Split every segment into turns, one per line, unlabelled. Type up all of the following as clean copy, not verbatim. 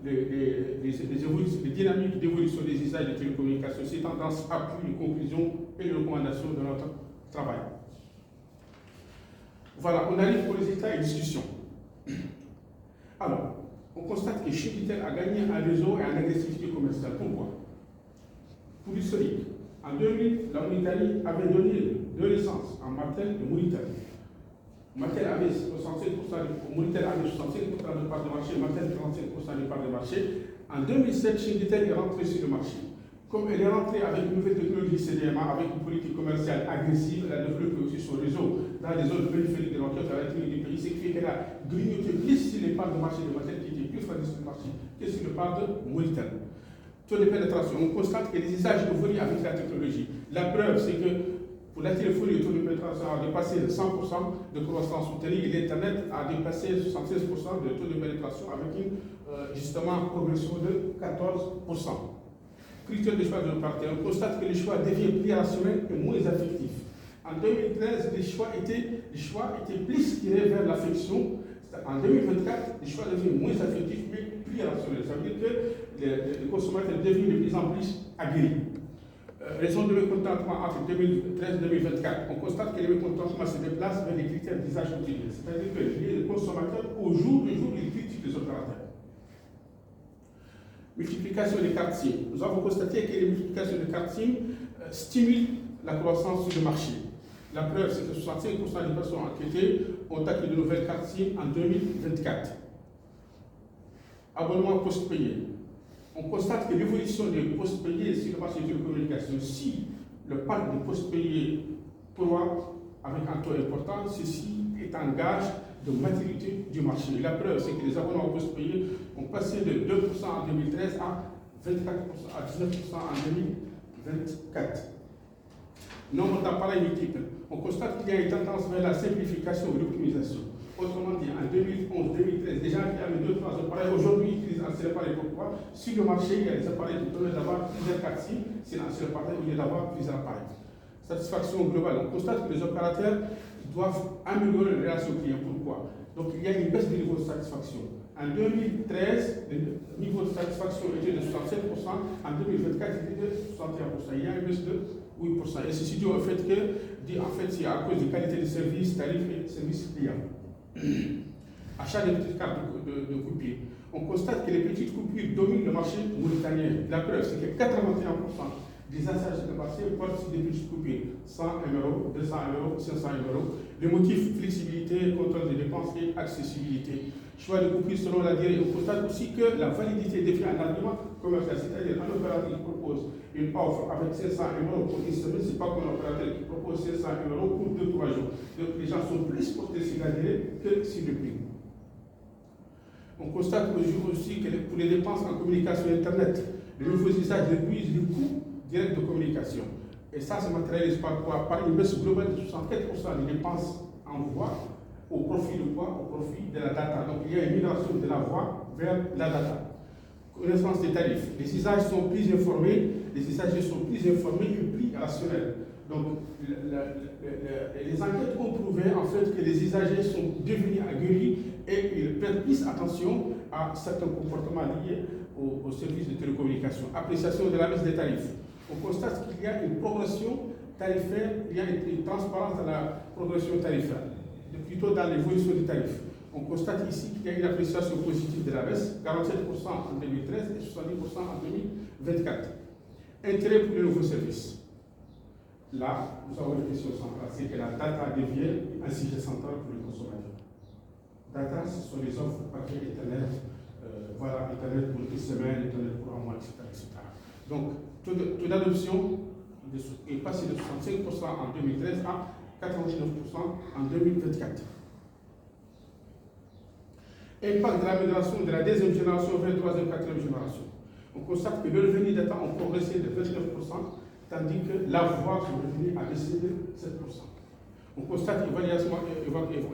les dynamiques d'évolution des usages des télécommunications, ces tendances, appuis, les conclusions et les recommandations de notre travail. Voilà, on arrive aux résultats et discussions. Alors, on constate que Chibitel a gagné un réseau et en agressivité commerciale. Pourquoi? Pour l'historique, en 2000, la Mauritanie avait donné 2 licences en Martel de Mauritanie. Martel avait 65%, Mauritanie avait 65% de part de marché, Martel 35% de part de marché. En 2007, Chibitel est rentré sur le marché. Comme elle est rentrée avec une nouvelle technologie CDMA, avec une politique commerciale agressive, elle a développé aussi son réseau dans les zones périphériques de l'enquête à l'intérieur du pays, ce qui fait qu'elle a grignoté plus sur les parts de marché de Martel qui étaient plus fragiles sur le marché que sur les parts de Mauritanie. Taux de pénétration, on constate que les usages évoluent avec la technologie. La preuve, c'est que pour la téléphonie, le taux de pénétration a dépassé 100% de croissance soutenue et l'Internet a dépassé 76% de taux de pénétration avec une justement progression de 14%. Critères de choix de l'opérateur, on constate que les choix deviennent plus rationnels et moins affectifs. En 2013, les choix étaient plus tirés vers l'affection. En 2024, les choix deviennent moins affectifs mais plus rationnels. Ça veut dire que les consommateurs deviennent de plus en plus aguerris. Raison de mécontentement entre 2013 et 2024, on constate que les mécontentements se déplacent vers les critères d'usage utilisés. C'est-à-dire que les consommateurs, au jour le jour, ils critiquent les opérateurs. Multiplication des cartes SIM. Nous avons constaté que les multiplications de cartes SIM stimulent la croissance sur le marché. La preuve, c'est que 65% des personnes enquêtées ont acquis de nouvelles cartes SIM en 2024. Abonnement post-payé. On constate que l'évolution des postes payés sur le marché de télécommunications, si le parc de postes payés croît avec un taux important, ceci est un gage de maturité du marché. La preuve, c'est que les abonnements postes payés ont passé de 2% en 2013 à 24%, à 19% en 2024. Nombre d'appareils multiples. On constate qu'il y a une tendance vers la simplification et l'optimisation. Autrement dit, en 2011-2013, des gens qui avaient 2-3 appareils, aujourd'hui ils utilisent un seul appareil. Pourquoi? Sur le marché, il y a des appareils qui permettent d'avoir plusieurs cartes SIM, c'est un seul appareil au lieu d'avoir plusieurs appareils. Satisfaction globale. On constate que les opérateurs doivent améliorer les relations clients. Pourquoi? Donc il y a une baisse du niveau de satisfaction. En 2013, le niveau de satisfaction était de 67%, en 2024, il était de 61%. Il y a une baisse de 8%. Et ceci dit au fait que, c'est à cause de qualité de service, tarif et service client. Achat des petites cartes de coupure. On constate que les petites coupures dominent le marché mauritanien. La preuve, c'est que 81% des achats de marché portent sur des petites coupures. 100 €, 200 €, 500 €. Le motif, flexibilité, contrôle des dépenses et accessibilité. Choix de coupure selon la durée. On constate aussi que la validité devient un argument commercial. C'est-à-dire un opérateur qui propose une offre avec 500 € pour une semaine, ce n'est pas comme un opérateur qui propose 500 € pour 2-3 jours. Donc les gens sont plus portés sur la durée que sur le prix. On constate aussi que pour les dépenses en communication Internet, les nouveaux usages réduisent le coût direct de communication. Et ça se matérialise par quoi? Par une baisse globale de 64% des dépenses en voix au profit de quoi? Au profit de la data. Donc il y a une migration de la voix vers la data. Connaissance des tarifs. Les usages sont plus informés, les usagers sont plus informés et plus rationnels. Donc les enquêtes ont prouvé en fait que les usagers sont devenus aguerris et ils prennent plus attention à certains comportements liés aux services de télécommunication. Appréciation de la baisse des tarifs. On constate qu'il y a une progression tarifaire, il y a une transparence dans la progression tarifaire, plutôt dans l'évolution des tarifs. On constate ici qu'il y a une appréciation positive de la baisse, 47% en 2013 et 70% en 2024. Intérêt pour les nouveaux services. Là, nous avons une question centrale, c'est que la data devient un sujet central pour les consommateurs. Data, ce sont les offres papier Internet, Internet pour une semaine, Internet pour un mois, etc. Donc, taux d'adoption est passé de 65% en 2013 à 99% en 2024. Impact de l'amélioration de la deuxième génération vers la troisième, quatrième génération. On constate que le revenu d'État a progressé de 29%, tandis que la voix sur le revenu a baissé de 7%. On constate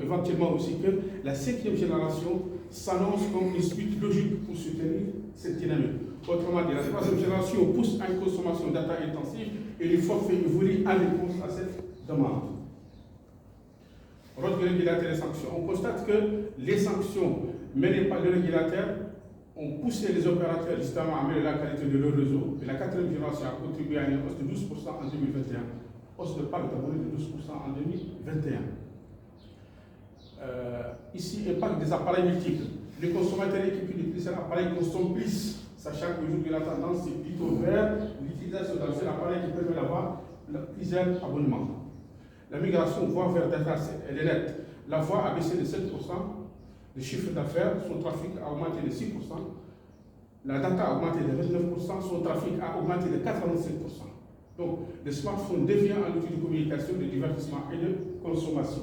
éventuellement aussi que la cinquième génération s'annonce comme une suite logique pour soutenir cette dynamique. Autrement dit, la troisième génération pousse à une consommation data intensive et les forfaits évoluent en réponse à cette demande. Rôle du régulateur et sanctions. On constate que les sanctions menées par le régulateur ont poussé les opérateurs justement à améliorer la qualité de leur réseau. Et la quatrième génération a contribué à une hausse de 12% en 2021. Hausse de parc d'abonnés de 12% en 2021. Ici, impact des appareils multiples. Les consommateurs équipés de plusieurs appareils consomment plus, sachant qu'aujourd'hui la tendance est plutôt vers l'utilisation d'un seul appareil qui permet d'avoir plusieurs abonnements. La migration voie vers data, elle est nette. La voie a baissé de 7%, le chiffre d'affaires, son trafic a augmenté de 6%, la data a augmenté de 29%, son trafic a augmenté de 85%. Donc, le smartphone devient un outil de communication, de divertissement et de consommation.